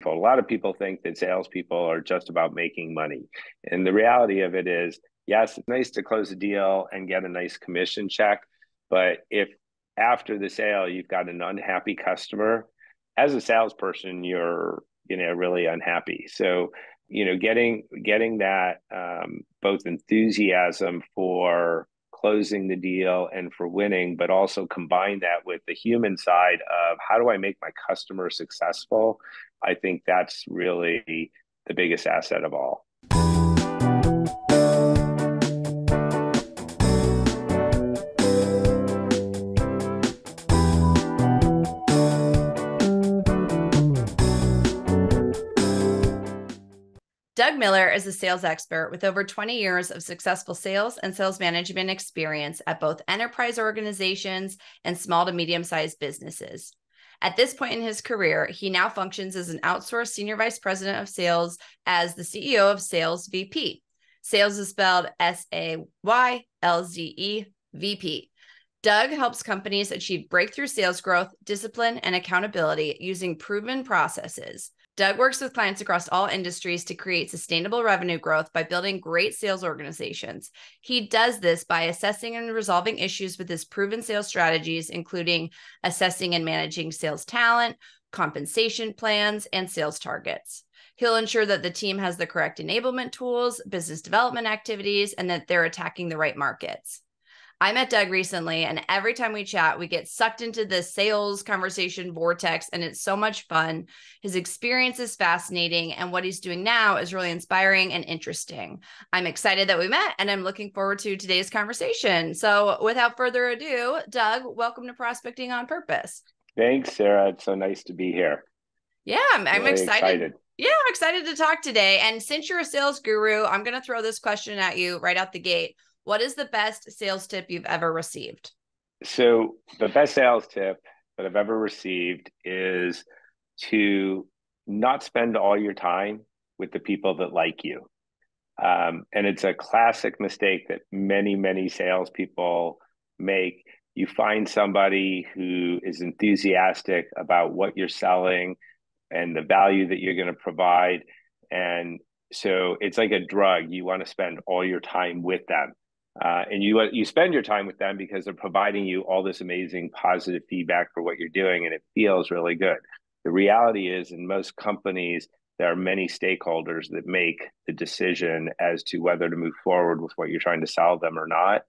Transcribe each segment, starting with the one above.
meaningful. A lot of people think that salespeople are just about making money. And the reality of it is, yes, it's nice to close a deal and get a nice commission check. But if after the sale, you've got an unhappy customer, as a salesperson, you're, really unhappy. So, getting that both enthusiasm for closing the deal and for winning, but also combine that with the human side of how do I make my customer successful? I think that's really the biggest asset of all. Doug Miller is a sales expert with over 20 years of successful sales and sales management experience at both enterprise organizations and small to medium-sized businesses. At this point in his career, he now functions as an outsourced senior vice president of sales as the CEO of SaylzeVP. Sales is spelled SaylzeVP. Doug helps companies achieve breakthrough sales growth, discipline, and accountability using proven processes. Doug works with clients across all industries to create sustainable revenue growth by building great sales organizations. He does this by assessing and resolving issues with his proven sales strategies, including assessing and managing sales talent, compensation plans, and sales targets. He'll ensure that the team has the correct enablement tools, business development activities, and that they're attacking the right markets. I met Doug recently, and every time we chat, we get sucked into the sales conversation vortex, and it's so much fun. His experience is fascinating, and what he's doing now is really inspiring and interesting. I'm excited that we met, and I'm looking forward to today's conversation. So without further ado, Doug, welcome to Prospecting on Purpose. Thanks, Sarah. It's so nice to be here. Yeah, I'm really excited. Yeah, I'm excited to talk today. And since you're a sales guru, I'm going to throw this question at you right out the gate. What is the best sales tip you've ever received? So the best sales tip that I've ever received is to not spend all your time with the people that like you. And it's a classic mistake that many salespeople make. You find somebody who is enthusiastic about what you're selling and the value that you're going to provide. And so it's like a drug. You want to spend all your time with them. And you spend your time with them because they're providing you all this amazing positive feedback for what you're doing, and it feels really good. The reality is, in most companies, there are many stakeholders that make the decision as to whether to move forward with what you're trying to sell them or not.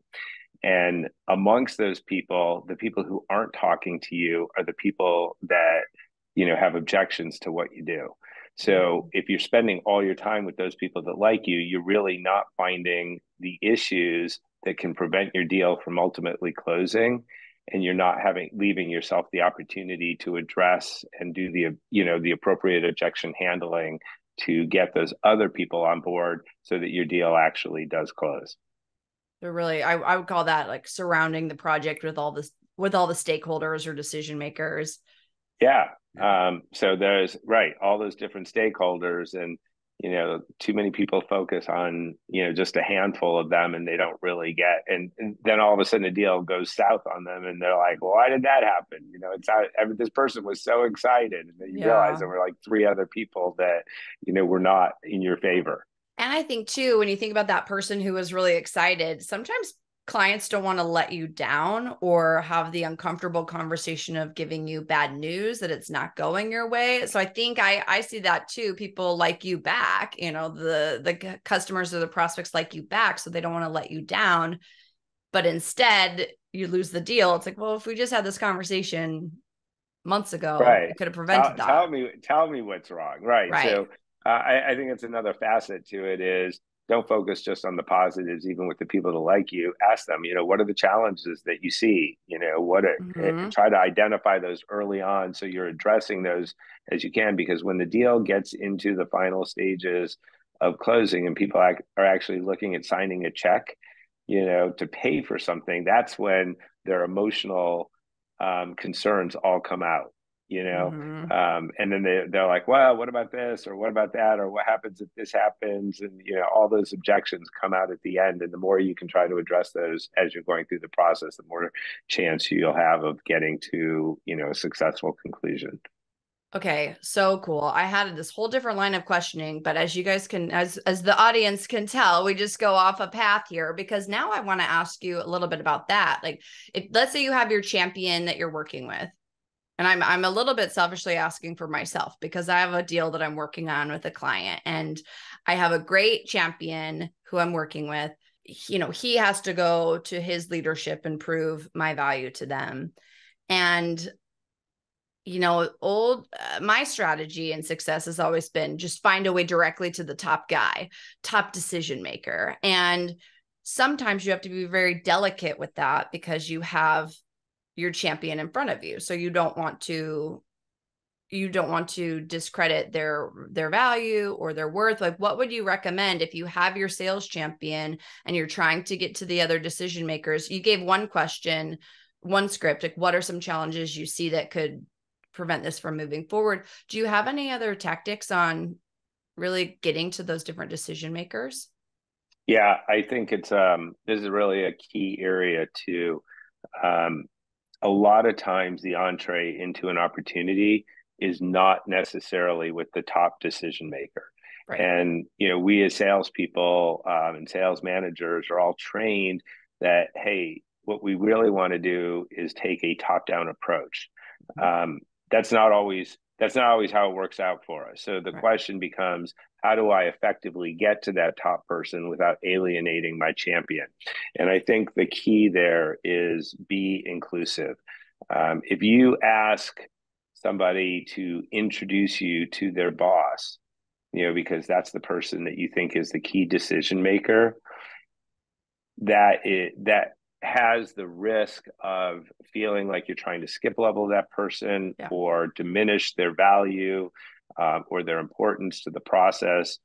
And amongst those people, the people who aren't talking to you are the people that, have objections to what you do. So if you're spending all your time with those people that like you, you're really not finding the issues that can prevent your deal from ultimately closing, and you're not leaving yourself the opportunity to address and do the appropriate objection handling to get those other people on board so that your deal actually does close. So really, I would call that like surrounding the project with all the stakeholders or decision makers. Yeah. So there's all those different stakeholders, and too many people focus on just a handful of them, and they don't really get, and then all of a sudden a deal goes south on them, and they're like, well, why did that happen? This person was so excited, and then you realize there were like three other people that were not in your favor. And I think too, when you think about that person who was really excited, sometimes clients don't want to let you down or have the uncomfortable conversation of giving you bad news that it's not going your way. So I think I see that too. People like you back, the customers or the prospects like you back, so they don't want to let you down. But instead you lose the deal. It's like, well, if we just had this conversation months ago, we could have prevented that. Tell me what's wrong. Right. So I think it's another facet to it is, don't focus just on the positives, even with the people that like you. Ask them, what are the challenges that you see? Try to identify those early on so you're addressing those as you can, because when the deal gets into the final stages of closing and people are actually looking at signing a check, to pay for something, that's when their emotional concerns all come out. And then they're like, well, what about this, or what about that, or what happens if this happens, and all those objections come out at the end. And the more you can try to address those as you're going through the process, the more chance you'll have of getting to a successful conclusion. Okay, so cool. I had this whole different line of questioning, but as you guys can, as the audience can tell, we just go off a path here, because now I want to ask you a little bit about that. Like, if let's say you have your champion that you're working with, and I'm a little bit selfishly asking for myself because I have a deal that I'm working on with a client, and I have a great champion who I'm working with. You know, he has to go to his leadership and prove my value to them. And you know, my strategy and success has always been just find a way directly to the top guy, top decision maker. And sometimes you have to be very delicate with that because you have your champion in front of you. So you don't want to discredit their value or their worth. Like, what would you recommend if you have your sales champion and you're trying to get to the other decision makers? You gave one question, one script, like what are some challenges you see that could prevent this from moving forward? Do you have any other tactics on really getting to those different decision makers? Yeah, I think it's this is really a key area too. Um, a lot of times the entree into an opportunity is not necessarily with the top decision maker. Right. And, you know, we as salespeople and sales managers are all trained that, hey, what we really want to do is take a top-down approach. Um, that's not always how it works out for us. So the Right. question becomes, how do I effectively get to that top person without alienating my champion? And I think the key there is be inclusive. If you ask somebody to introduce you to their boss, you know, because that's the person that you think is the key decision maker, that has the risk of feeling like you're trying to skip level that person Yeah. or diminish their value or their importance to the process.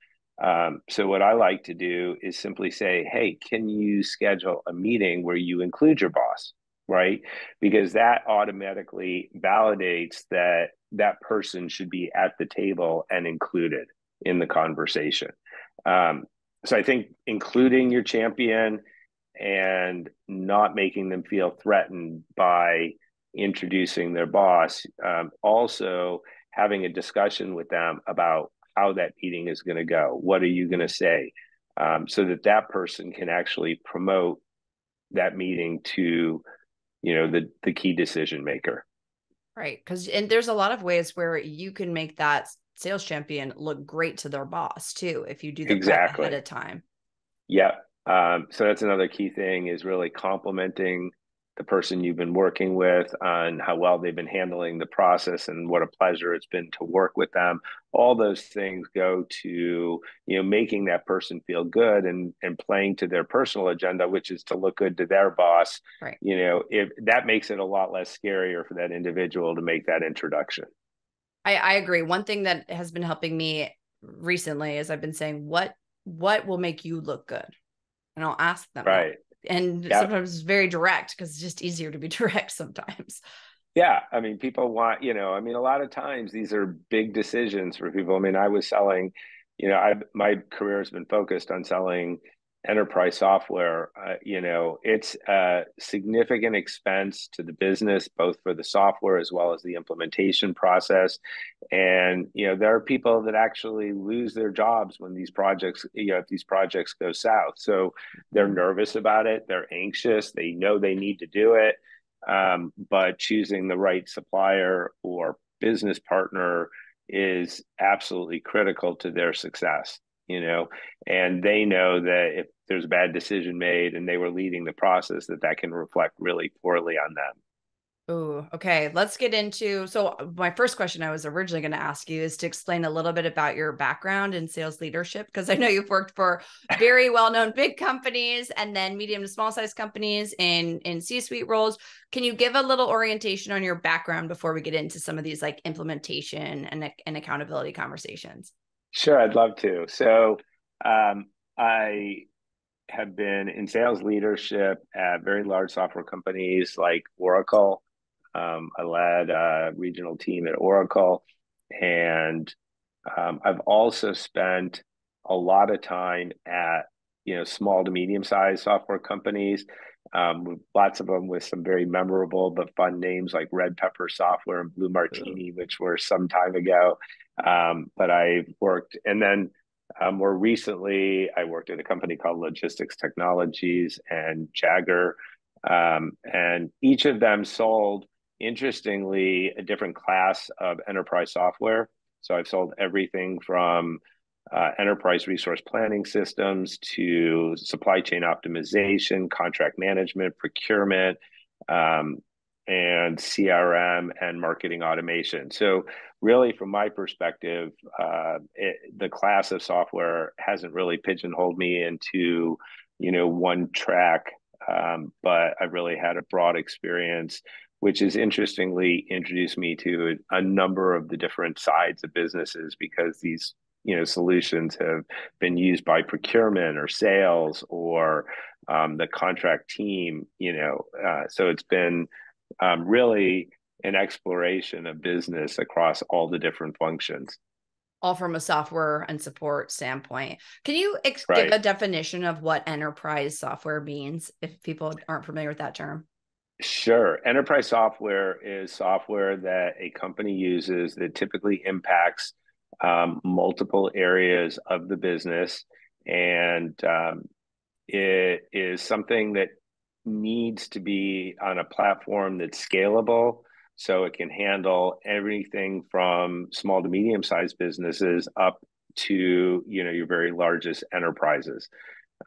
So what I like to do is simply say, hey, can you schedule a meeting where you include your boss, right? Because that automatically validates that that person should be at the table and included in the conversation. So I think including your champion and not making them feel threatened by introducing their boss. Also, having a discussion with them about how that meeting is going to go. What are you going to say? So that that person can actually promote that meeting to, you know, the key decision maker. Right. Because, and there's a lot of ways where you can make that sales champion look great to their boss too, if you do the prep ahead Exactly. of time. Yeah. So that's another key thing is really complimenting the person you've been working with on how well they've been handling the process and what a pleasure it's been to work with them. All those things go to, you know, making that person feel good and playing to their personal agenda, which is to look good to their boss. Right. You know, if that makes it a lot less scarier for that individual to make that introduction. I agree. One thing that has been helping me recently is I've been saying, what will make you look good? And I'll ask them that. Right. And Yeah. sometimes it's very direct because it's just easier to be direct sometimes. Yeah, I mean, people want, you know, I mean, a lot of times these are big decisions for people. I mean, I was selling, you know, my career has been focused on selling enterprise software. You know, it's a significant expense to the business, both for the software as well as the implementation process. And, you know, there are people that actually lose their jobs when these projects, you know, if these projects go south. So they're nervous about it, they're anxious, they know they need to do it, but choosing the right supplier or business partner is absolutely critical to their success, you know, and they know that if there's a bad decision made and they were leading the process, that that can reflect really poorly on them. Ooh, okay. Let's get into. So, my first question I was originally going to ask you is to explain a little bit about your background in sales leadership, because I know you've worked for very well-known big companies and then medium to small size companies in C-suite roles. Can you give a little orientation on your background before we get into some of these like implementation and accountability conversations? Sure, I'd love to. So, I have been in sales leadership at very large software companies like Oracle. I led a regional team at Oracle, and I've also spent a lot of time at, you know, small to medium sized software companies. Lots of them with some very memorable but fun names like Red Pepper Software and Blue Ooh. Martini, which were some time ago. But I worked, and then more recently, I worked at a company called Logistics Technologies and Jagger. And each of them sold, interestingly, a different class of enterprise software. So I've sold everything from enterprise resource planning systems to supply chain optimization, contract management, procurement, and CRM and marketing automation. So really, from my perspective, the class of software hasn't really pigeonholed me into, one track, but I've really had a broad experience, which has interestingly introduced me to a number of the different sides of businesses because these solutions have been used by procurement or sales or the contract team. So it's been really an exploration of business across all the different functions. All from a software and support standpoint. Can you give Right. a definition of what enterprise software means if people aren't familiar with that term? Sure. Enterprise software is software that a company uses that typically impacts multiple areas of the business. And it is something that needs to be on a platform that's scalable so it can handle everything from small to medium sized businesses up to your very largest enterprises.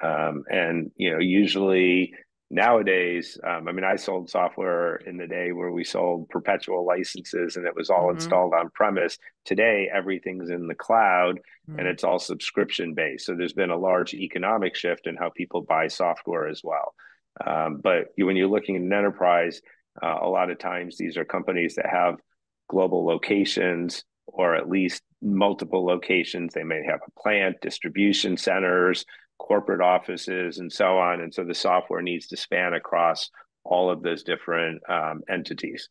And usually nowadays, I sold software in the day where we sold perpetual licenses and it was all Mm-hmm. installed on premise. Today everything's in the cloud and Mm-hmm. it's all subscription based, so there's been a large economic shift in how people buy software as well. But when you're looking at an enterprise, a lot of times these are companies that have global locations or at least multiple locations. They may have a plant, distribution centers, corporate offices, and so on. And so the software needs to span across all of those different entities.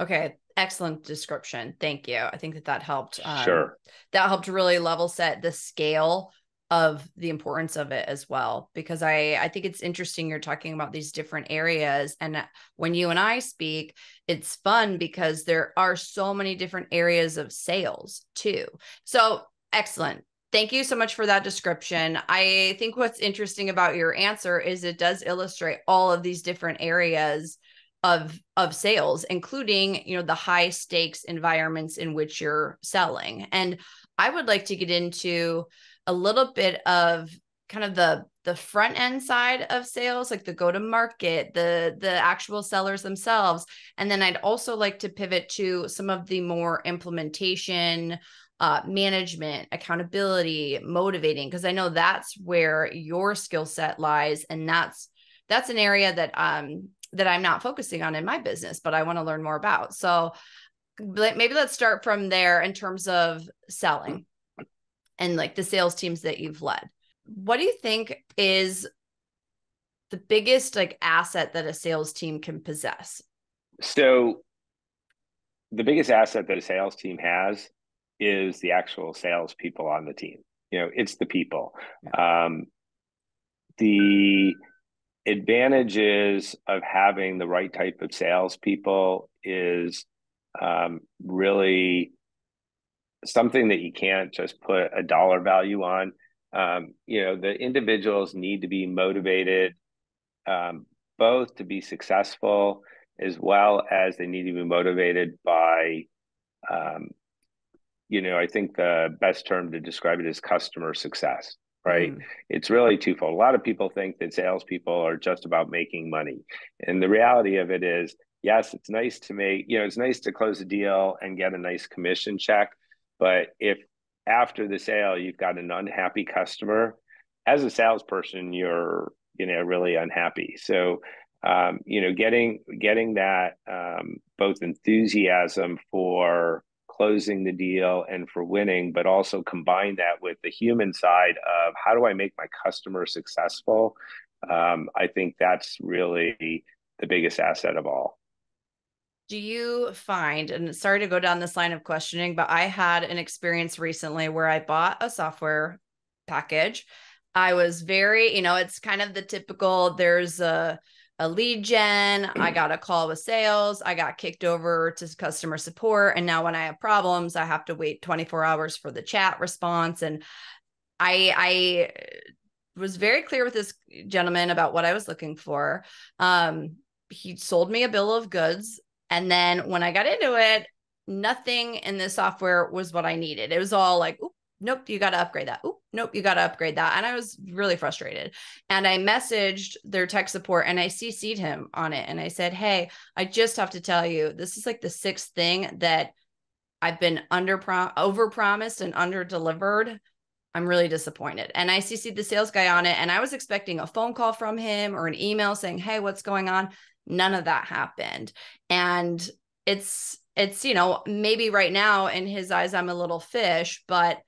Okay, excellent description. Thank you. I think that helped. Sure. That helped really level set the scale of the importance of it as well, because I think it's interesting you're talking about these different areas. And when you and I speak, it's fun because there are so many different areas of sales too. So excellent. Thank you so much for that description. I think what's interesting about your answer is it does illustrate all of these different areas of sales, including, the high stakes environments in which you're selling. And I would like to get into a little bit of kind of the front end side of sales, like the go to market, the actual sellers themselves. And then I'd also like to pivot to some of the more implementation, management, accountability, motivating, because I know that's where your skill set lies. And that's an area that I'm not focusing on in my business, but I want to learn more about. So maybe let's start from there in terms of selling and like the sales teams that you've led. What do you think is the biggest like asset that a sales team can possess? So the biggest asset that a sales team has is the actual salespeople on the team. It's the people. The advantages of having the right type of salespeople is really something that you can't just put a dollar value on. The individuals need to be motivated both to be successful as well as they need to be motivated by, I think the best term to describe it is customer success. Right. It's really twofold. A lot of people think that salespeople are just about making money. And the reality of it is, yes, it's nice to it's nice to close a deal and get a nice commission check. But if after the sale, you've got an unhappy customer, as a salesperson, you're, really unhappy. So, getting that both enthusiasm for closing the deal and for winning, but also combine that with the human side of how do I make my customer successful? I think that's really the biggest asset of all. Do you find, and sorry to go down this line of questioning, but I had an experience recently where I bought a software package. I was very, it's kind of the typical, there's a a lead gen, I got a call with sales, I got kicked over to customer support. And now when I have problems, I have to wait 24 hours for the chat response. And I was very clear with this gentleman about what I was looking for. He sold me a bill of goods. And then when I got into it, nothing in the software was what I needed. It was all like, oop, nope, you got to upgrade that. Oop, nope, you got to upgrade that. And I was really frustrated. And I messaged their tech support and I CC'd him on it. And I said, hey, I just have to tell you, this is like the sixth thing that I've been over promised and under delivered. I'm really disappointed. And I CC'd the sales guy on it. And I was expecting a phone call from him or an email saying, hey, what's going on? None of that happened. And it's, maybe right now in his eyes, I'm a little fish, but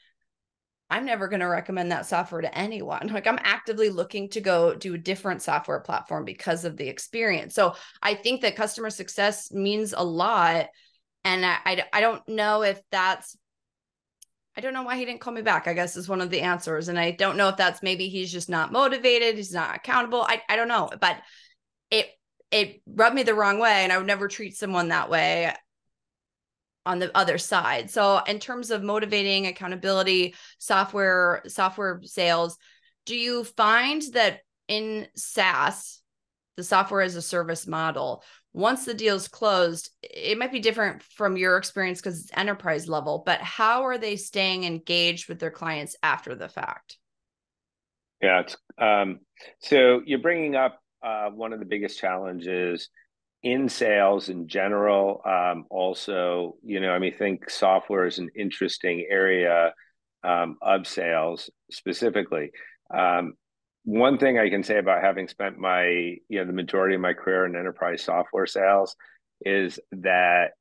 I'm never going to recommend that software to anyone. Like, I'm actively looking to go do a different software platform because of the experience. So I think that customer success means a lot. And I don't know if that's, I don't know why he didn't call me back, I guess is one of the answers. And I don't know if that's maybe he's just not motivated. He's not accountable. I don't know, but it rubbed me the wrong way. And I would never treat someone that way on the other side. So in terms of motivating accountability, software sales, do you find that in SaaS, the software as a service model, once the deal's closed, it might be different from your experience because it's enterprise level, but how are they staying engaged with their clients after the fact? Yeah, so you're bringing up one of the biggest challenges in sales in general. Also, I think software is an interesting area of sales specifically. One thing I can say about having spent the majority of my career in enterprise software sales is that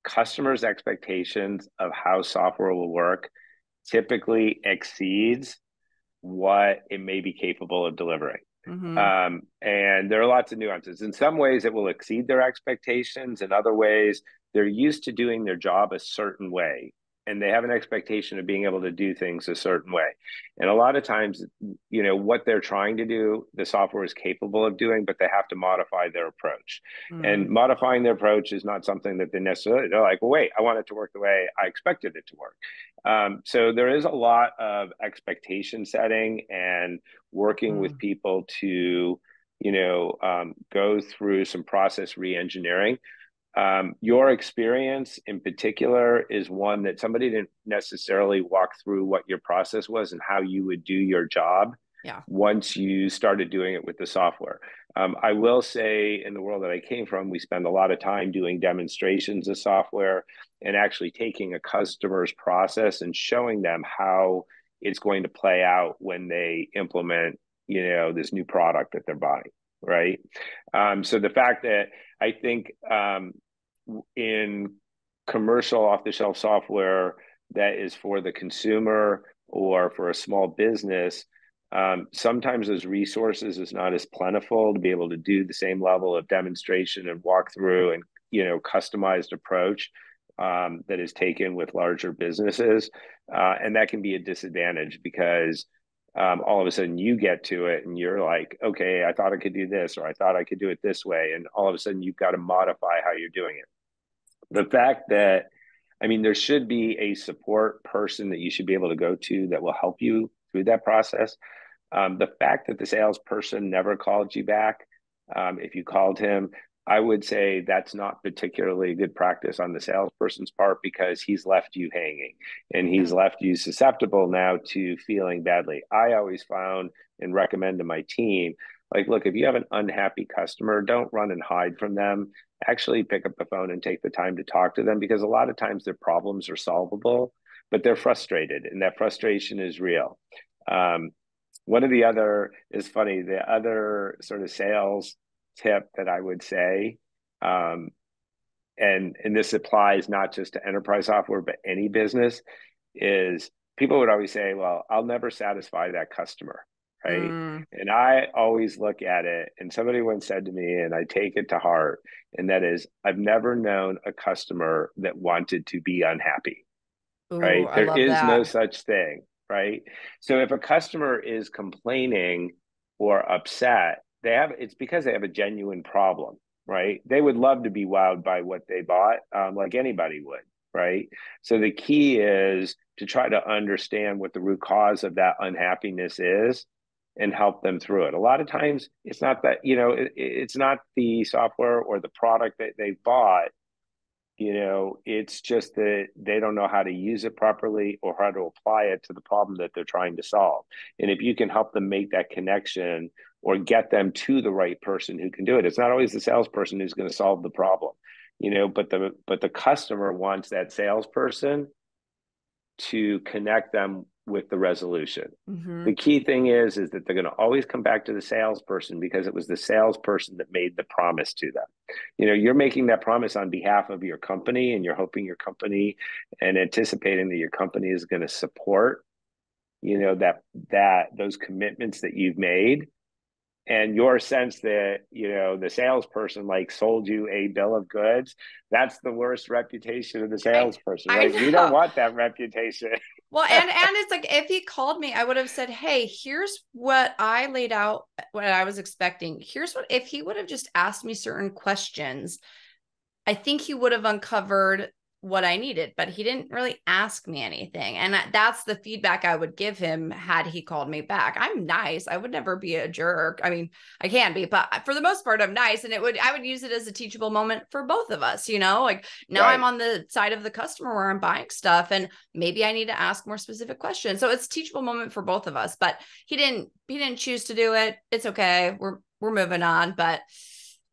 customers' expectations of how software will work typically exceeds what it may be capable of delivering. Mm-hmm. And there are lots of nuances. In some ways, it will exceed their expectations. In other ways, they're used to doing their job a certain way, and they have an expectation of being able to do things a certain way. And a lot of times, what they're trying to do, the software is capable of doing, but they have to modify their approach. And modifying their approach is not something that they're like, well, wait, I want it to work the way I expected it to work. So there is a lot of expectation setting and working with people to, go through some process re-engineering. Your experience in particular is one that somebody didn't necessarily walk through what your process was and how you would do your job. Yeah. Once you started doing it with the software. I will say in the world that I came from, we spend a lot of time doing demonstrations of software and actually taking a customer's process and showing them how it's going to play out when they implement, this new product that they're buying, right? So the fact that I think in commercial off-the-shelf software that is for the consumer or for a small business, sometimes those resources is not as plentiful to be able to do the same level of demonstration and walkthrough and customized approach that is taken with larger businesses, and that can be a disadvantage because all of a sudden you get to it and you're like, okay, I thought I could do this, or I thought I could do it this way, and all of a sudden you've got to modify how you're doing it. The fact that, there should be a support person that you should be able to go to that will help you through that process. The fact that the salesperson never called you back, if you called him, I would say that's not particularly good practice on the salesperson's part because he's left you hanging and he's left you susceptible now to feeling badly. I always found and recommend to my team, like, look, if you have an unhappy customer, don't run and hide from them. Actually pick up the phone and take the time to talk to them because a lot of times their problems are solvable, but they're frustrated and that frustration is real. One of the other is funny, the other sort of sales tip that I would say, and this applies not just to enterprise software, but any business, is people would always say, well, I'll never satisfy that customer, right? And I always look at it, and somebody once said to me, and I take it to heart, and that is, I've never known a customer that wanted to be unhappy, right? I There love is no that. such thing, right? So if a customer is complaining or upset, it's because they have a genuine problem, right? They would love to be wowed by what they bought, like anybody would, right? So the key is to try to understand what the root cause of that unhappiness is and help them through it. A lot of times it's not that, it's not the software or the product that they bought. It's just that they don't know how to use it properly or how to apply it to the problem that they're trying to solve. And if you can help them make that connection or get them to the right person who can do it, it's not always the salesperson who's going to solve the problem, but the customer wants that salesperson to connect them with the resolution. Mm-hmm. The key thing is that they're going to always come back to the salesperson because it was the salesperson that made the promise to them. You're making that promise on behalf of your company, and you're hoping your company and anticipating that your company is going to support, that those commitments that you've made. And your sense that, the salesperson sold you a bill of goods, that's the worst reputation of the salesperson, right? We don't want that reputation. Well, and it's like, if he called me, I would have said, hey, here's what I laid out, what I was expecting. If he would have just asked me certain questions, I think he would have uncovered what I needed, but he didn't really ask me anything. And that's the feedback I would give him had he called me back. I'm nice. I would never be a jerk. I mean, I can be, but for the most part, I'm nice. And I would use it as a teachable moment for both of us, now right. I'm on the side of the customer where I'm buying stuff, and maybe I need to ask more specific questions. So it's a teachable moment for both of us, but he didn't choose to do it. It's okay. We're moving on, but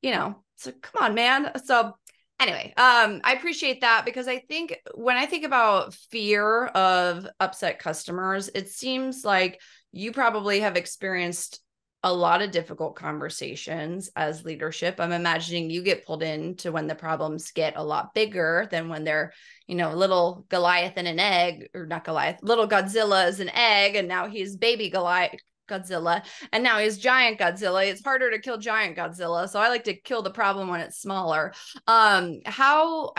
so come on, man. So anyway, I appreciate that, because I think when I think about fear of upset customers, it seems like you probably have experienced a lot of difficult conversations as leadership. I'm imagining you get pulled into when the problems get a lot bigger than when they're, little Goliath and an egg, or not Goliath, little Godzilla is an egg, and now he's baby Godzilla, and now he's giant Godzilla. It's harder to kill giant Godzilla, so I like to kill the problem when it's smaller. How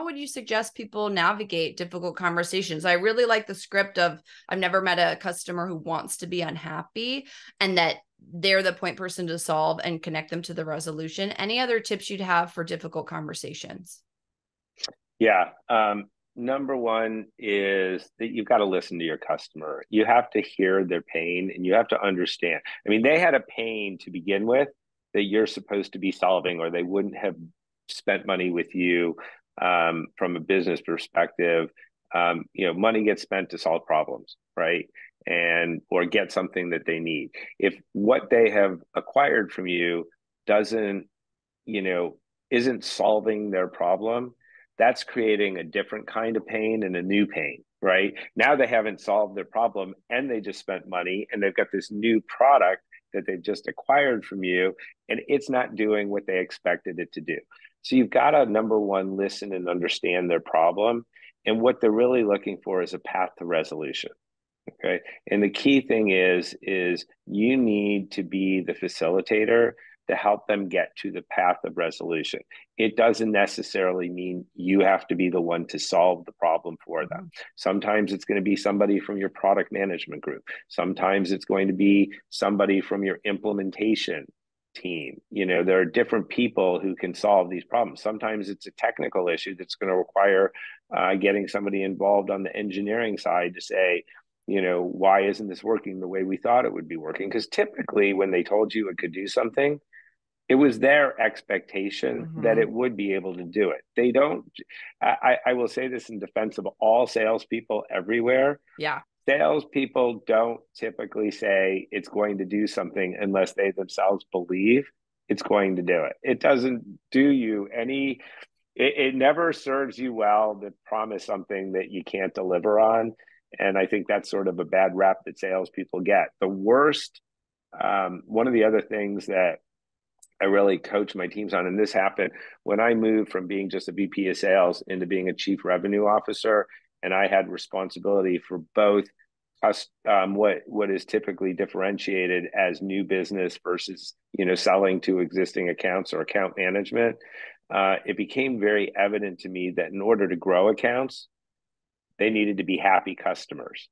would you suggest people navigate difficult conversations? I really like the script of, I've never met a customer who wants to be unhappy, and that they're the point person to solve and connect them to the resolution. Any other tips you'd have for difficult conversations? Yeah. Number one is that you've got to listen to your customer. You have to hear their pain, and you have to understand. I mean, they had a pain to begin with that you're supposed to be solving, or they wouldn't have spent money with you. From a business perspective, money gets spent to solve problems, right? Or get something that they need. If what they have acquired from you isn't solving their problem, that's creating a different kind of pain and a new pain, right? Now they haven't solved their problem, and they just spent money, and they've got this new product that they've just acquired from you, and it's not doing what they expected it to do. So you've got to, number one, listen and understand their problem. And what they're really looking for is a path to resolution. Okay. And the key thing is you need to be the facilitator to help them get to the path of resolution. It doesn't necessarily mean you have to be the one to solve the problem for them. Sometimes it's going to be somebody from your product management group. Sometimes it's going to be somebody from your implementation team. There are different people who can solve these problems. Sometimes it's a technical issue that's going to require getting somebody involved on the engineering side to say, why isn't this working the way we thought it would be working? Because typically when they told you it could do something, it was their expectation that it would be able to do it. They don't, I will say this in defense of all salespeople everywhere. Yeah. Salespeople don't typically say it's going to do something unless they themselves believe it's going to do it. It doesn't do you any, it never serves you well to promise something that you can't deliver on. And I think that's sort of a bad rap that salespeople get. The worst, one of the other things that I really coach my teams on, and this happened when I moved from being just a VP of sales into being a chief revenue officer, and I had responsibility for both what is typically differentiated as new business versus selling to existing accounts or account management. It became very evident to me that in order to grow accounts, they needed to be happy customers.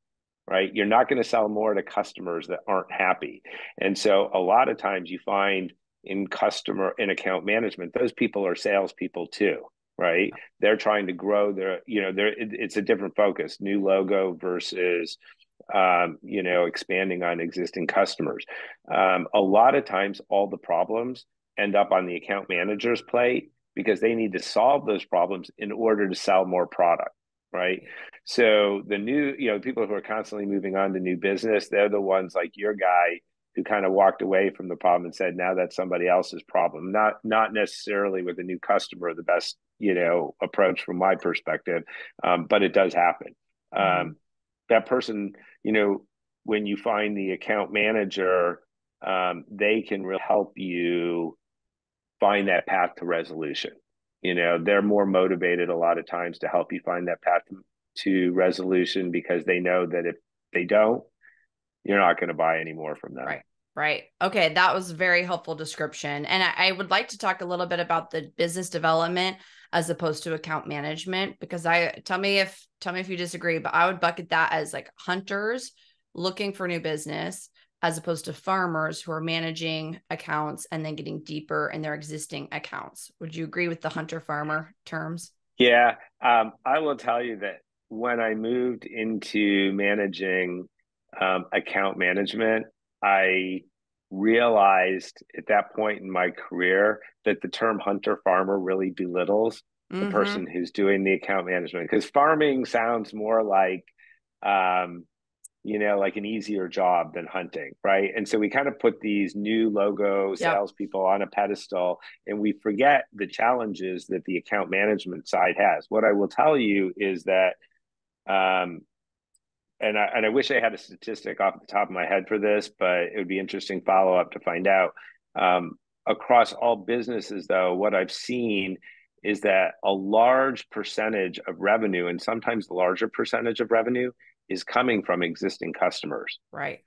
right? You're not going to sell more to customers that aren't happy. And so a lot of times you find in account management, those people are salespeople too, right? They're trying to grow it's a different focus, new logo versus expanding on existing customers. A lot of times all the problems end up on the account manager's plate because they need to solve those problems in order to sell more product, right? So the new, people who are constantly moving on to new business, they're the ones like your guy who kind of walked away from the problem and said, now that's somebody else's problem. Not necessarily with a new customer, the best, approach from my perspective, but it does happen. That person, when you find the account manager, they can really help you find that path to resolution. They're more motivated a lot of times to help you find that path to resolution because they know that if they don't, you're not going to buy any more from them. Right. Okay. That was a very helpful description. And I would like to talk a little bit about the business development as opposed to account management, because tell me if you disagree, but I would bucket that as like hunters looking for new business as opposed to farmers who are managing accounts and then getting deeper in their existing accounts. Would you agree with the hunter farmer terms? Yeah. I will tell you that when I moved into managing account management, I realized at that point in my career that the term hunter farmer really belittles the person who's doing the account management, because farming sounds more like like an easier job than hunting, right? And so we kind of put these new logo salespeople on a pedestal, and we forget the challenges that the account management side has. What I will tell you is that, and I wish I had a statistic off the top of my head for this, but it would be interesting follow-up to find out. Across all businesses, though, what I've seen is that a large percentage of revenue, and sometimes the larger percentage of revenue, is coming from existing customers. Right.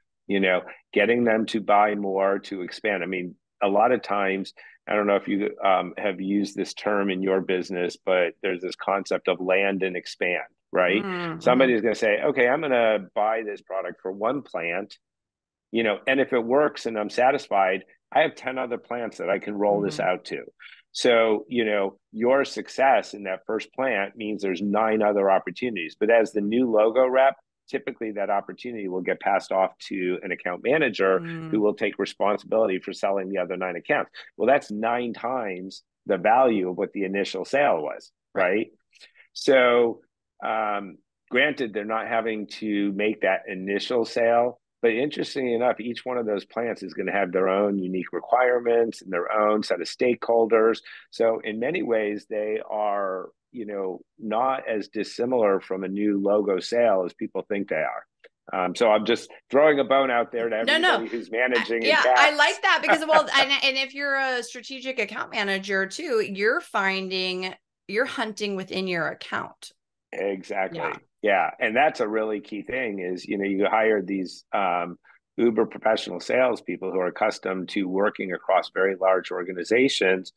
Getting them to buy more, to expand. I mean, a lot of times, I don't know if you have used this term in your business, but there's this concept of land and expand, right? Somebody's going to say, okay, I'm going to buy this product for one plant, and if it works and I'm satisfied, I have 10 other plants that I can roll this out to. So, your success in that first plant means there's 9 other opportunities. But as the new logo rep, typically that opportunity will get passed off to an account manager who will take responsibility for selling the other 9 accounts. Well, that's 9 times the value of what the initial sale was, right? So, granted, they're not having to make that initial sale. But interestingly enough, each one of those plants is going to have their own unique requirements and their own set of stakeholders. So in many ways, they are, not as dissimilar from a new logo sale as people think they are. So I'm just throwing a bone out there to everybody who's managing. Yeah, I like that because, and if you're a strategic account manager too, you're hunting within your account. Exactly. Yeah. And that's a really key thing is, you hire these uber professional salespeople who are accustomed to working across very large organizations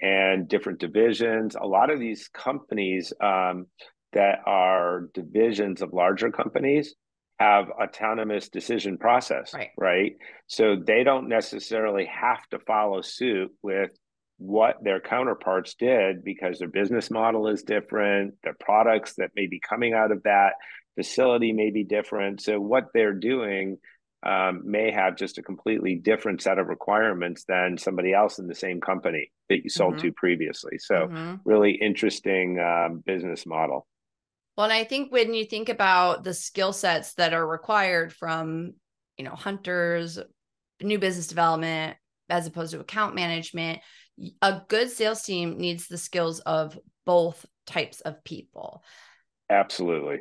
and different divisions. A lot of these companies that are divisions of larger companies have autonomous decision process, right? So they don't necessarily have to follow suit with what their counterparts did because their business model is different. Their products that may be coming out of that facility may be different. So what they're doing may have just a completely different set of requirements than somebody else in the same company that you sold to previously. So really interesting business model. Well, and I think when you think about the skill sets that are required from, hunters, new business development, as opposed to account management, a good sales team needs the skills of both types of people. Absolutely.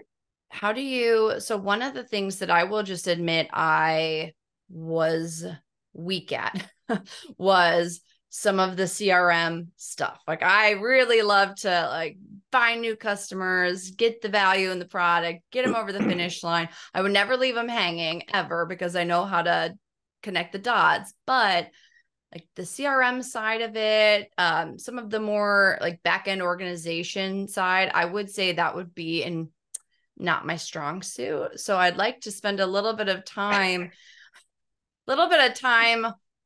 So one of the things that I will just admit I was weak at was some of the CRM stuff. Like I really love to find new customers, get the value in the product, get them over the finish line. I would never leave them hanging ever because I know how to connect the dots, but like the CRM side of it, some of the more like back-end organization side, I would say that would be not my strong suit. So I'd like to spend a little bit of time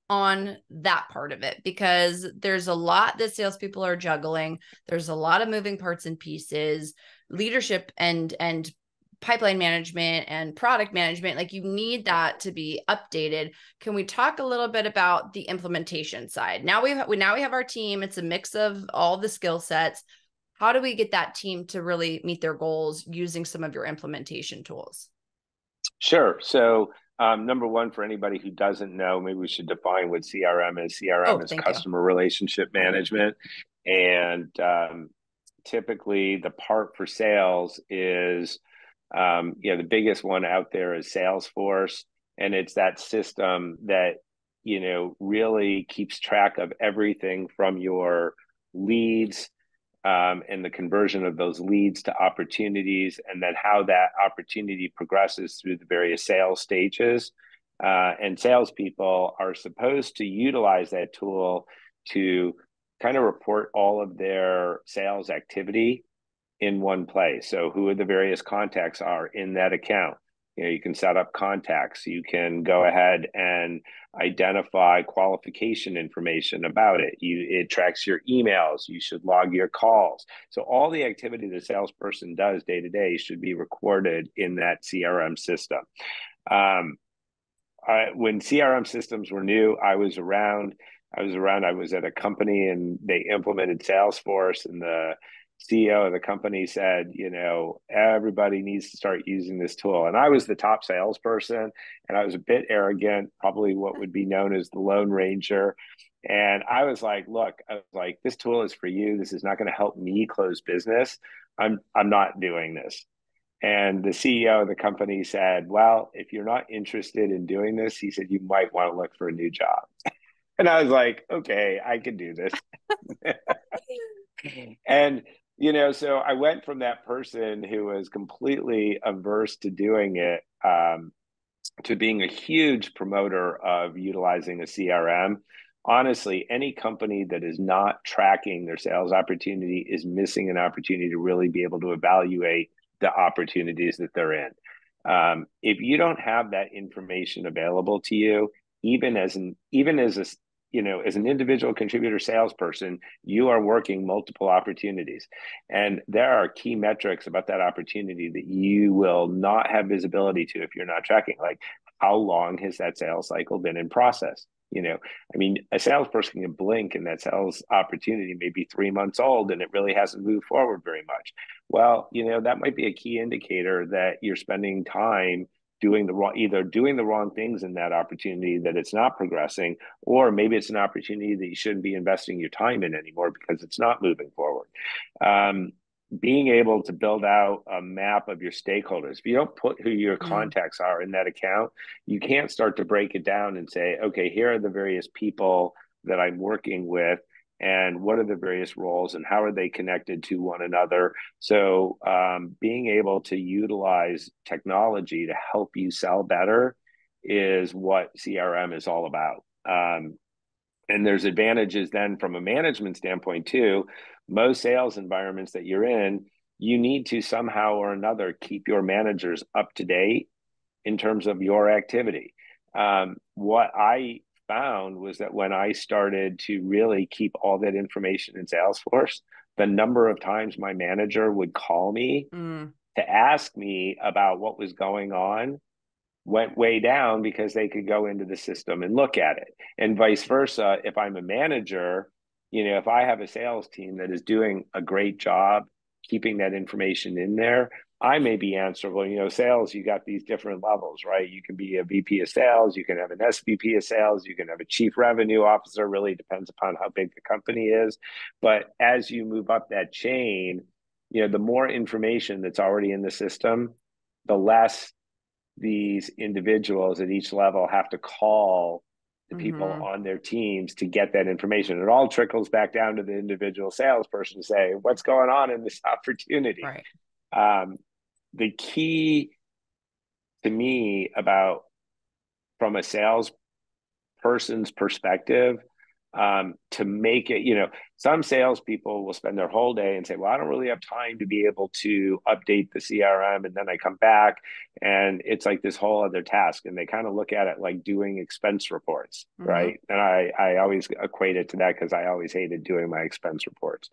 on that part of it, because there's a lot that salespeople are juggling. There's a lot of moving parts and pieces, leadership and pipeline management and product management. Like, you need that to be updated. Can we talk a little bit about the implementation side? Now we have our team. It's a mix of all the skill sets. How do we get that team to really meet their goals using some of your implementation tools? Sure. So, number one, for anybody who doesn't know, maybe we should define what CRM is. CRM is customer relationship management. And typically the part for sales is, the biggest one out there is Salesforce. And it's that system that, really keeps track of everything from your leads, and the conversion of those leads to opportunities, and then how that opportunity progresses through the various sales stages. And salespeople are supposed to utilize that tool to kind of report all of their sales activity in one place. So who the various contacts are in that account. You can set up contacts. You can go ahead and identify qualification information about it. It tracks your emails. You should log your calls. So all the activity the salesperson does day to day should be recorded in that CRM system. When CRM systems were new, I was around. I was at a company and they implemented Salesforce, and the CEO of the company said, everybody needs to start using this tool. And I was the top salesperson, and I was a bit arrogant, probably what would be known as the Lone Ranger. And I was like, look, this tool is for you. This is not going to help me close business. I'm not doing this. And the CEO of the company said, well, if you're not interested in doing this, he said, you might want to look for a new job. And I was like, okay, I can do this. And, so I went from that person who was completely averse to doing it, to being a huge promoter of utilizing a CRM. Honestly, any company that is not tracking their sales opportunity is missing an opportunity to really be able to evaluate the opportunities that they're in. If you don't have that information available to you, even as an individual contributor salesperson, you are working multiple opportunities. And there are key metrics about that opportunity that you will not have visibility to if you're not tracking. Like, how long has that sales cycle been in process? A salesperson can blink and that sales opportunity may be 3 months old and it really hasn't moved forward very much. Well, that might be a key indicator that you're spending time doing the wrong things in that opportunity, that it's not progressing, or maybe it's an opportunity that you shouldn't be investing your time in anymore because it's not moving forward. Being able to build out a map of your stakeholders. If you don't put who your contacts are in that account, you can't start to break it down and say, okay, here are the various people that I'm working with, and what are the various roles and how are they connected to one another. So being able to utilize technology to help you sell better is what CRM is all about. And there's advantages then from a management standpoint too. Most sales environments that you're in, you need to somehow or another keep your managers up to date in terms of your activity. What I found was that when I started to really keep all that information in Salesforce, the number of times my manager would call me to ask me about what was going on went way down, because they could go into the system and look at it. And vice versa, if I'm a manager, if I have a sales team that is doing a great job keeping that information in there, I may be answerable. Sales, you got these different levels, right? You can be a VP of sales, you can have an SVP of sales, you can have a chief revenue officer, really depends upon how big the company is. But as you move up that chain, the more information that's already in the system, the less these individuals at each level have to call the people on their teams to get that information. It all trickles back down to the individual salesperson to say, what's going on in this opportunity? Right. The key to me from a salesperson's perspective, to make it, some salespeople will spend their whole day and say, well, I don't really have time to be able to update the CRM. And then I come back and it's like this whole other task. And they kind of look at it like doing expense reports, right? And I always equate it to that because I always hated doing my expense reports.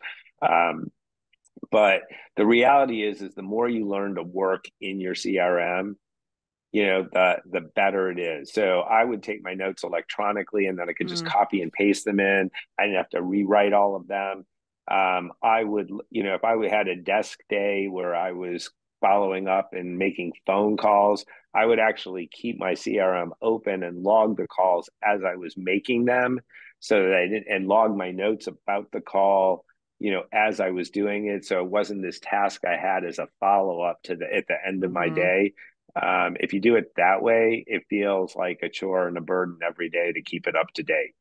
But the reality is the more you learn to work in your CRM, the better it is. So I would take my notes electronically and then I could just copy and paste them in. I didn't have to rewrite all of them. I would, if I had a desk day where I was following up and making phone calls, I would actually keep my CRM open and log the calls as I was making them so that I didn't, and log my notes about the call, as I was doing it. So it wasn't this task I had as a follow-up at the end of my day. If you do it that way, it feels like a chore and a burden every day to keep it up to date.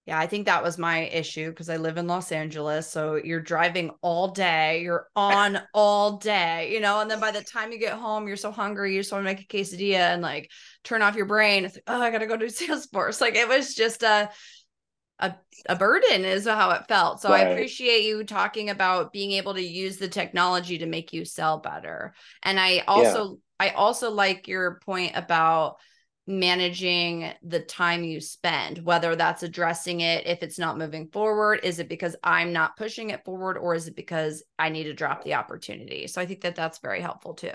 Yeah, I think that was my issue because I live in Los Angeles. So you're driving all day, you're on all day, and then by the time you get home, you're so hungry, you just want to make a quesadilla and like turn off your brain. It's like, oh, I got to go do Salesforce. Like it was just a burden is how it felt. So right. I appreciate you talking about being able to use the technology to make you sell better. And I also like your point about managing the time you spend, whether that's addressing it if it's not moving forward. Is it because I'm not pushing it forward, or is it because I need to drop the opportunity? So I think that that's very helpful too.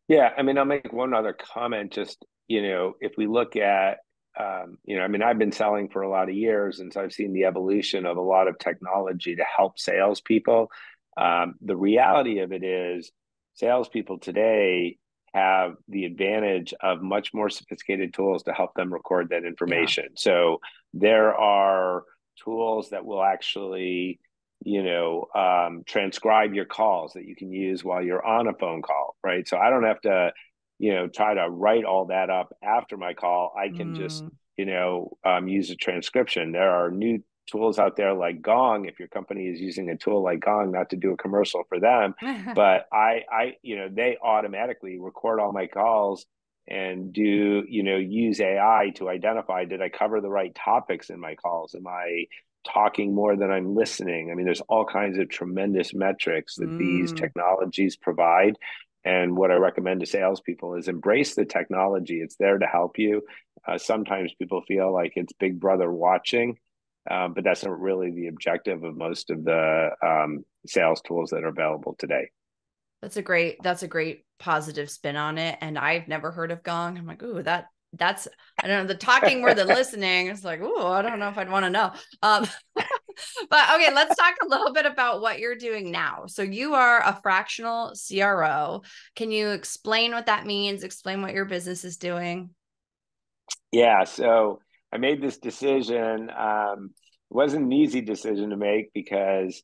Yeah. I mean, I'll make one other comment. Just, if we look at, I've been selling for a lot of years, and so I've seen the evolution of a lot of technology to help salespeople. The reality of it is salespeople today have the advantage of much more sophisticated tools to help them record that information. Yeah. So there are tools that will actually, transcribe your calls that you can use while you're on a phone call, right? So I don't have to, try to write all that up after my call. I can just, use a transcription. There are new tools out there like Gong. If your company is using a tool like Gong, not to do a commercial for them, but they automatically record all my calls and do, use AI to identify, did I cover the right topics in my calls? Am I talking more than I'm listening? I mean, there's all kinds of tremendous metrics that these technologies provide. And what I recommend to salespeople is embrace the technology. It's there to help you. Sometimes people feel like it's Big Brother watching, but that's not really the objective of most of the sales tools that are available today. That's a great positive spin on it. And I've never heard of Gong. I'm like, ooh, that's, I don't know, the talking more than listening. It's like, ooh, I don't know if I'd want to know. But okay, let's talk a little bit about what you're doing now. So you are a fractional CRO. Can you explain what that means? Explain what your business is doing? Yeah. So I made this decision. It wasn't an easy decision to make because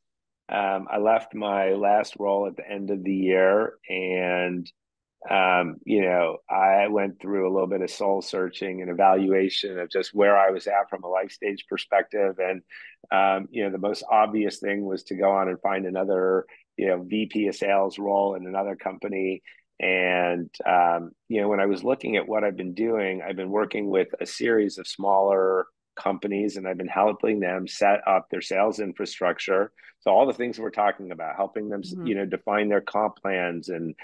I left my last role at the end of the year, and I went through a little bit of soul searching and evaluation of just where I was at from a life stage perspective. And, the most obvious thing was to go on and find another, VP of sales role in another company. And, when I was looking at what I've been doing, I've been working with a series of smaller companies, and I've been helping them set up their sales infrastructure. So all the things we're talking about, helping them, define their comp plans and,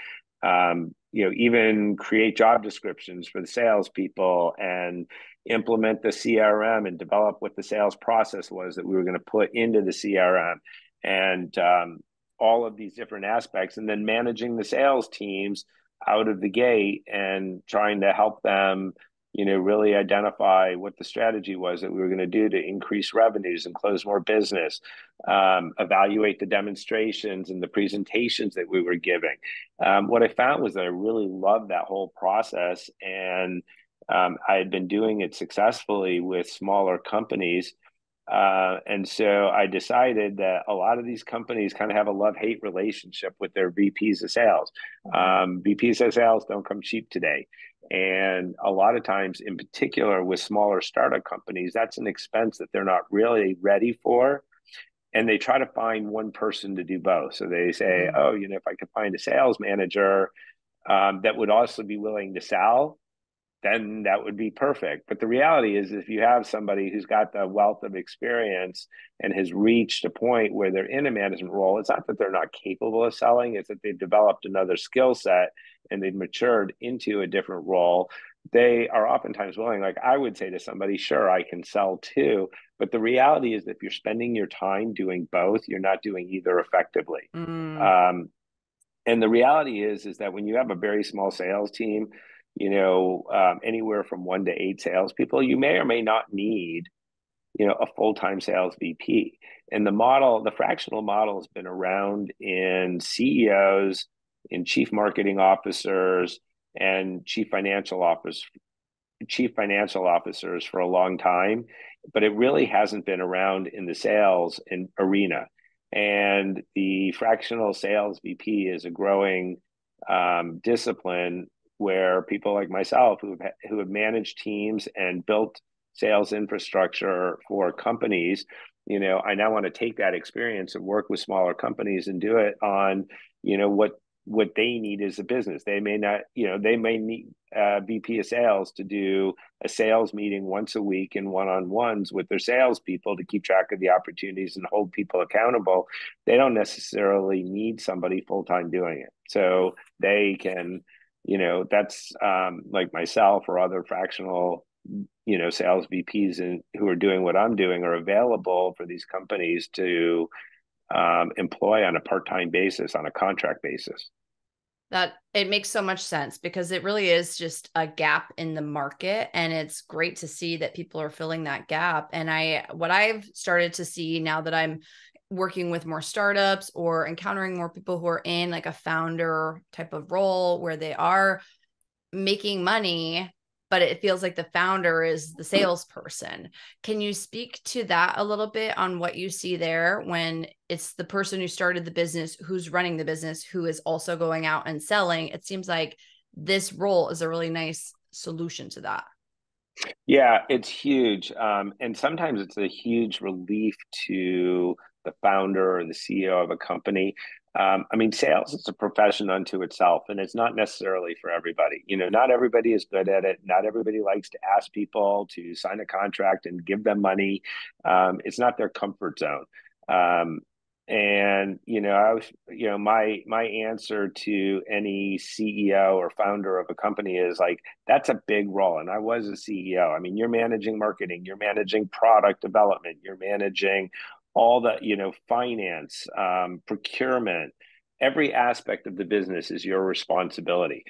even create job descriptions for the salespeople and implement the CRM and develop what the sales process was that we were going to put into the CRM, and all of these different aspects, and then managing the sales teams out of the gate and trying to help them, really identify what the strategy was that we were going to do to increase revenues and close more business, evaluate the demonstrations and the presentations that we were giving. What I found was that I really loved that whole process, and I had been doing it successfully with smaller companies. And so I decided that a lot of these companies kind of have a love-hate relationship with their VPs of sales. VPs of sales don't come cheap today. And a lot of times, in particular with smaller startup companies, that's an expense that they're not really ready for. And they try to find one person to do both. So they say, if I could find a sales manager that would also be willing to sell, then that would be perfect. But the reality is, if you have somebody who's got the wealth of experience and has reached a point where they're in a management role, it's not that they're not capable of selling, it's that they've developed another skill set and they've matured into a different role. They are oftentimes willing, like I would say to somebody, sure, I can sell too. But the reality is that if you're spending your time doing both, you're not doing either effectively. Mm. Um, and the reality is that when you have a very small sales team, anywhere from 1 to 8 salespeople, you may or may not need, a full-time sales VP. And the fractional model has been around in CEOs, in chief marketing officers, and chief financial officers for a long time, but it really hasn't been around in the sales arena. And the fractional sales VP is a growing discipline where people like myself who have managed teams and built sales infrastructure for companies, I now want to take that experience and work with smaller companies and do it on, what they need as a business. They may not, they may need VP of sales to do a sales meeting once a week in one-on-ones with their salespeople to keep track of the opportunities and hold people accountable. They don't necessarily need somebody full-time doing it. So they can, that's like myself or other fractional, sales VPs who are doing what I'm doing are available for these companies to employ on a part-time basis, on a contract basis. That it makes so much sense because it really is just a gap in the market, and it's great to see that people are filling that gap. And what I've started to see now that I'm working with more startups or encountering more people who are in like a founder type of role where they are making money, but it feels like the founder is the salesperson. Can you speak to that a little bit on what you see there when it's the person who started the business, who's running the business, who is also going out and selling? It seems like this role is a really nice solution to that. Yeah, it's huge. And sometimes it's a huge relief to the founder or the CEO of a company. I mean, sales is a profession unto itself, and it's not necessarily for everybody. Not everybody is good at it. Not everybody likes to ask people to sign a contract and give them money. It's not their comfort zone. And I was, my answer to any CEO or founder of a company is like, that's a big role. And I was a CEO. I mean, you're managing marketing, you're managing product development, you're managing all the, finance, procurement, every aspect of the business is your responsibility.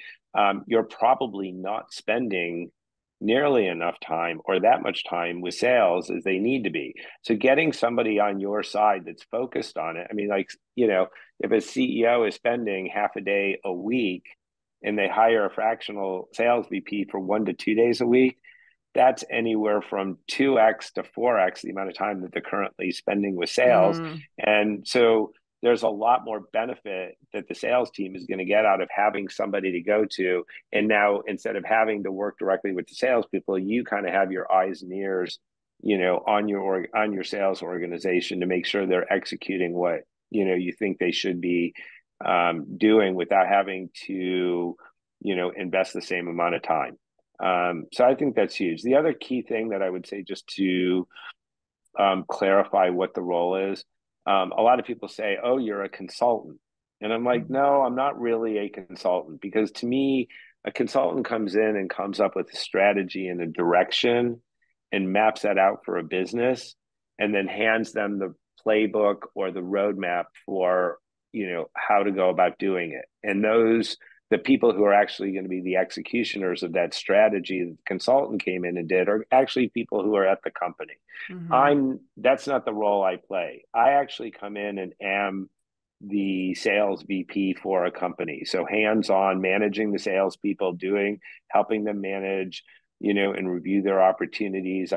You're probably not spending nearly enough time or that much time with sales as they need to be. So getting somebody on your side that's focused on it. I mean, like, if a CEO is spending half a day a week and they hire a fractional sales VP for 1 to 2 days a week, that's anywhere from 2x to 4x the amount of time that they're currently spending with sales. Mm. And so there's a lot more benefit that the sales team is going to get out of having somebody to go to. And now, instead of having to work directly with the salespeople, you kind of have your eyes and ears, on your sales organization to make sure they're executing what, you think they should be doing without having to, invest the same amount of time. So I think that's huge. The other key thing that I would say, just to clarify what the role is, a lot of people say, oh, you're a consultant. And I'm like, no, I'm not really a consultant, because to me, a consultant comes in and comes up with a strategy and a direction and maps that out for a business and then hands them the playbook or the roadmap for, how to go about doing it. And the people who are actually going to be the executioners of that strategy that the consultant came in and did are actually people who are at the company. Mm-hmm. That's not the role I play. I actually come in and am the sales VP for a company. So hands-on managing the salespeople, helping them manage, and review their opportunities,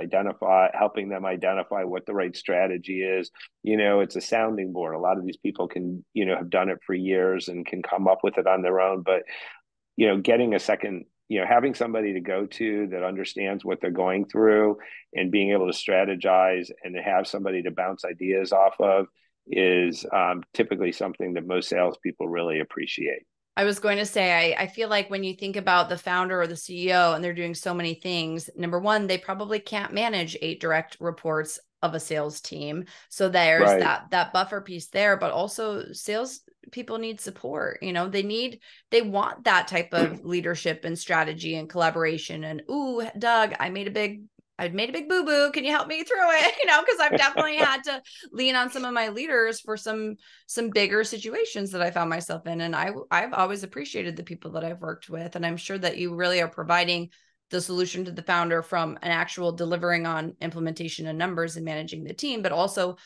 helping them identify what the right strategy is. It's a sounding board. A lot of these people can, have done it for years and can come up with it on their own. But, getting a second, having somebody to go to that understands what they're going through and being able to strategize and to have somebody to bounce ideas off of is typically something that most salespeople really appreciate. I was going to say, I feel like when you think about the founder or the CEO and they're doing so many things, number one, they probably can't manage 8 direct reports of a sales team. So there's Right. that buffer piece there, but also sales people need support. They want that type of leadership and strategy and collaboration. And, ooh, Doug, I made a big boo-boo. Can you help me through it? Because I've definitely had to lean on some of my leaders for some bigger situations that I found myself in. And I've always appreciated the people that I've worked with. And I'm sure that you really are providing the solution to the founder from an actual delivering on implementation and numbers and managing the team, but also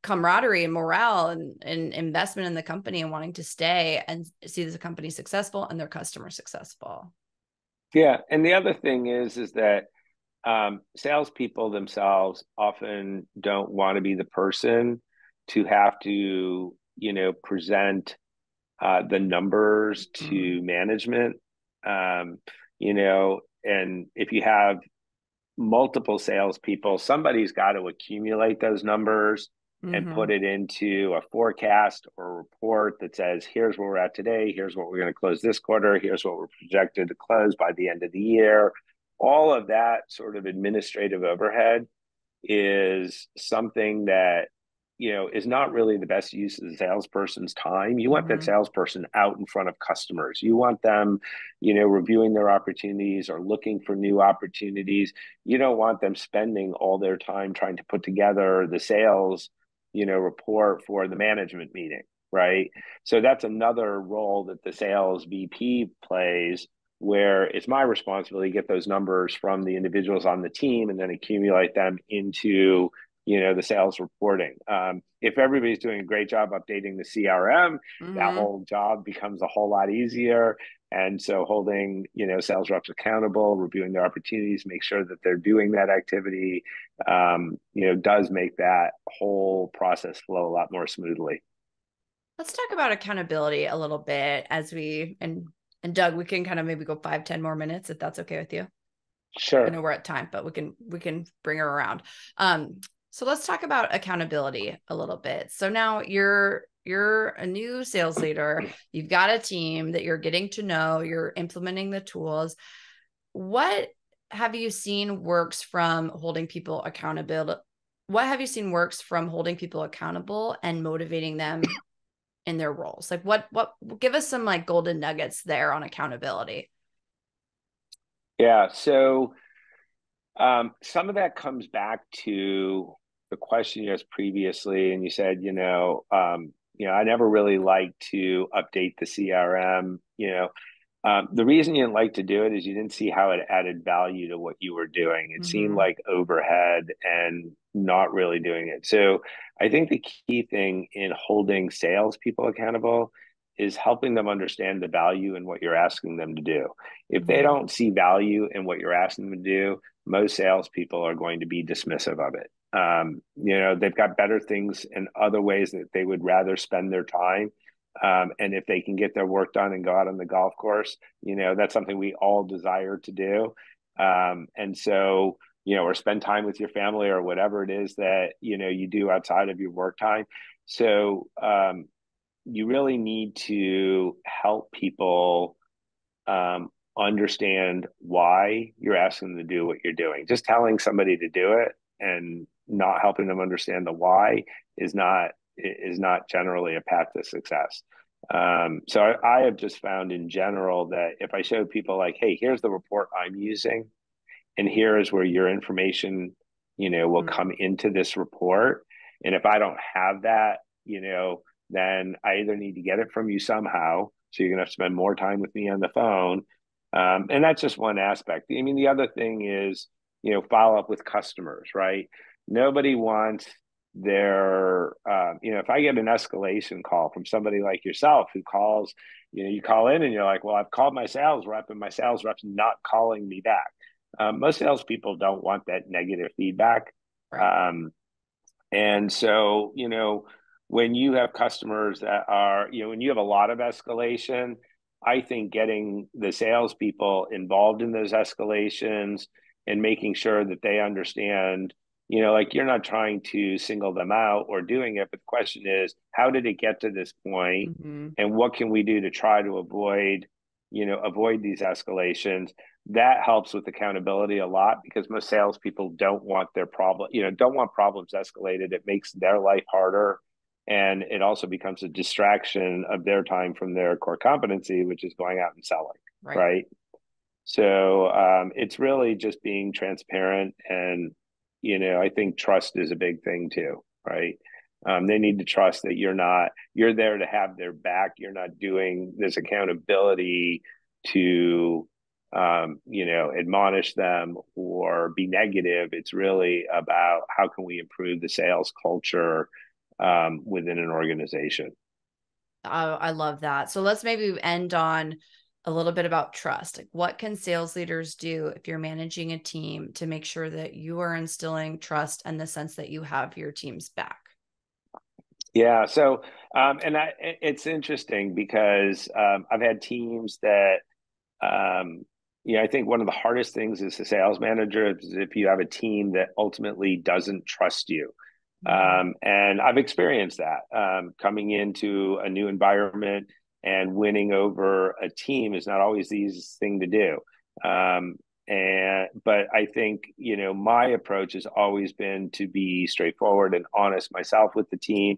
camaraderie and morale and investment in the company and wanting to stay and see the company successful and their customers successful. Yeah. And the other thing is that salespeople themselves often don't want to be the person to have to, present the numbers to management. And if you have multiple salespeople, somebody's got to accumulate those numbers and put it into a forecast or a report that says, here's where we're at today, here's what we're going to close this quarter, here's what we're projected to close by the end of the year. All of that sort of administrative overhead is something that is not really the best use of the salesperson's time. You want that salesperson out in front of customers. You want them, reviewing their opportunities or looking for new opportunities. You don't want them spending all their time trying to put together the sales, report for the management meeting, right? So that's another role that the sales VP plays, where it's my responsibility to get those numbers from the individuals on the team and then accumulate them into the sales reporting. If everybody's doing a great job updating the CRM, that whole job becomes a whole lot easier. And so holding, sales reps accountable, reviewing their opportunities, make sure that they're doing that activity, does make that whole process flow a lot more smoothly. Let's talk about accountability a little bit and Doug, we can kind of maybe go 5-10 more minutes if that's okay with you. Sure. I know we're at time, but we can bring her around. So let's talk about accountability a little bit. So now you're a new sales leader. You've got a team that you're getting to know. You're implementing the tools. What have you seen works from holding people accountable? What have you seen works from holding people accountable and motivating them in their roles? Like what give us some like golden nuggets there on accountability. Yeah. So some of that comes back to the question you asked previously, and you said, I never really liked to update the CRM. The reason you didn't like to do it is you didn't see how it added value to what you were doing. It seemed like overhead and not really doing it. So I think the key thing in holding salespeople accountable is helping them understand the value in what you're asking them to do. If they don't see value in what you're asking them to do, most salespeople are going to be dismissive of it. They've got better things and other ways that they would rather spend their time. And if they can get their work done and go out on the golf course, that's something we all desire to do. And so, or spend time with your family or whatever it is that, you do outside of your work time. So you really need to help people understand why you're asking them to do what you're doing. Just telling somebody to do it and not helping them understand the why is not generally a path to success. So I have just found in general that if I show people like, hey, here's the report I'm using, and here is where your information, will come into this report. And if I don't have that, then I either need to get it from you somehow. So you're going to have to spend more time with me on the phone. And that's just one aspect. I mean, the other thing is, follow up with customers, right? Nobody wants their, if I get an escalation call from somebody like yourself who calls, you call in and you're like, well, I've called my sales rep and my sales rep's not calling me back. Most salespeople don't want that negative feedback. Right. And so, when you have customers that are, when you have a lot of escalation, I think getting the salespeople involved in those escalations and making sure that they understand, like you're not trying to single them out or doing it, but the question is, how did it get to this point, Mm-hmm. and what can we do to try to avoid these escalations? That helps with accountability a lot, because most salespeople don't want don't want problems escalated. It makes their life harder, and it also becomes a distraction of their time from their core competency, which is going out and selling, Right. right? So it's really just being transparent, and I think trust is a big thing too, right? They need to trust that you're there to have their back. You're not doing this accountability to admonish them or be negative. It's really about how can we improve the sales culture within an organization. I love that. So let's maybe end on a little bit about trust. Like, what can sales leaders do if you're managing a team to make sure that you are instilling trust and the sense that you have your team's back? Yeah. So, it's interesting because I've had teams that, I think one of the hardest things as a sales manager is if you have a team that ultimately doesn't trust you. Mm-hmm. And I've experienced that coming into a new environment, and winning over a team is not always the easiest thing to do. But I think, my approach has always been to be straightforward and honest myself with the team.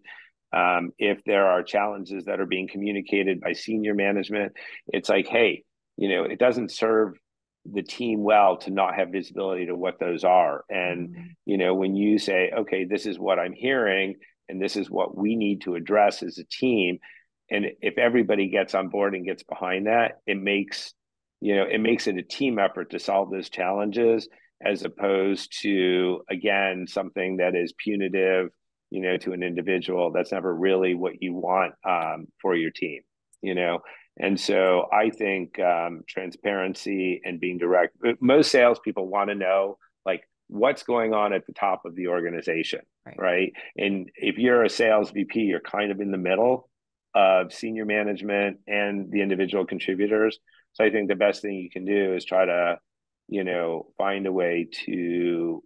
If there are challenges that are being communicated by senior management, it's like, hey, it doesn't serve the team well to not have visibility to what those are. And, Mm-hmm. when you say, okay, this is what I'm hearing, and this is what we need to address as a team. And if everybody gets on board and gets behind that, it makes it a team effort to solve those challenges, as opposed to, again, something that is punitive, to an individual. That's never really what you want for your team, you know. And so I think transparency and being direct. Most salespeople want to know, like, what's going on at the top of the organization, Right. right? And if you're a sales VP, you're kind of in the middle of senior management and the individual contributors. So I think the best thing you can do is try to, find a way to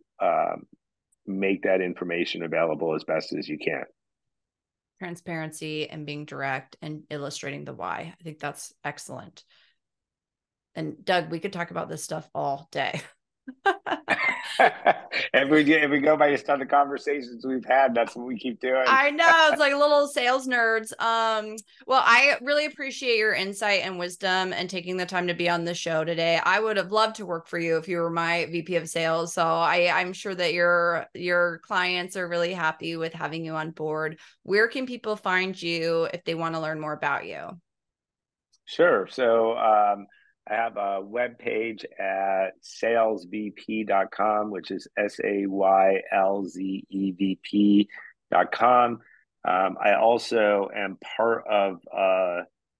make that information available as best as you can. Transparency and being direct and illustrating the why. I think that's excellent. And Doug, we could talk about this stuff all day. If we go by just on the conversations we've had, that's what we keep doing. I know, it's like little sales nerds. Well, I really appreciate your insight and wisdom and taking the time to be on the show today. I would have loved to work for you if you were my VP of sales. So I'm sure that your clients are really happy with having you on board. Where can people find you if they want to learn more about you? Sure. So I have a web page at saylzvp.com, which is SAYLZEVP.com. I also am part of,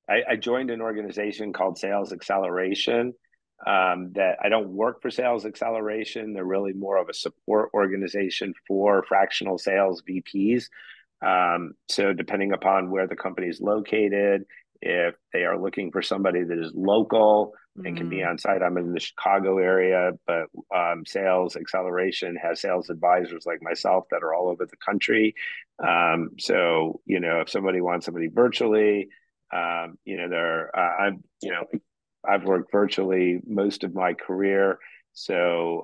I joined an organization called Sales Acceleration. That I don't work for Sales Acceleration. They're really more of a support organization for fractional sales VPs. So depending upon where the company is located, if they are looking for somebody that is local and can be on site, I'm in the Chicago area, but Sales Acceleration has sales advisors like myself that are all over the country. So, if somebody wants somebody virtually, I've worked virtually most of my career. So,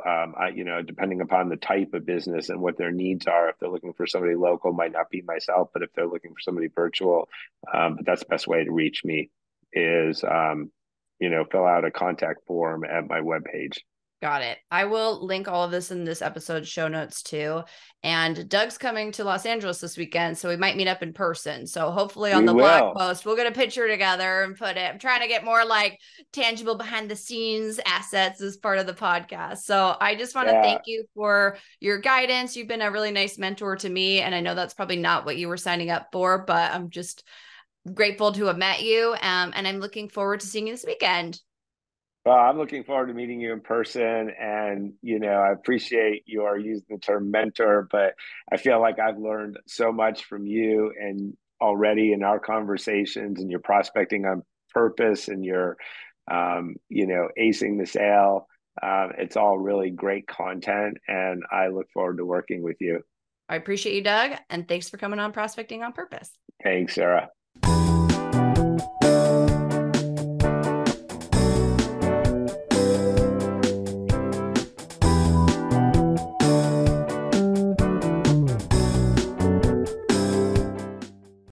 depending upon the type of business and what their needs are, if they're looking for somebody local, might not be myself, but if they're looking for somebody virtual, but that's the best way to reach me is, fill out a contact form at my webpage. Got it. I will link all of this in this episode's show notes too. And Doug's coming to Los Angeles this weekend, so we might meet up in person. So hopefully on We the blog will. post, we'll get a picture together and put it. I'm trying to get more like tangible behind the scenes assets as part of the podcast. So I just want to Yeah. thank you for your guidance. You've been a really nice mentor to me. And I know that's probably not what you were signing up for, but I'm just grateful to have met you. And I'm looking forward to seeing you this weekend. Well, I'm looking forward to meeting you in person. And, I appreciate your using the term mentor, but I feel like I've learned so much from you and already in our conversations and your prospecting on purpose and your, acing the sale. It's all really great content, and I look forward to working with you. I appreciate you, Doug, and thanks for coming on Prospecting on Purpose. Thanks, Sarah.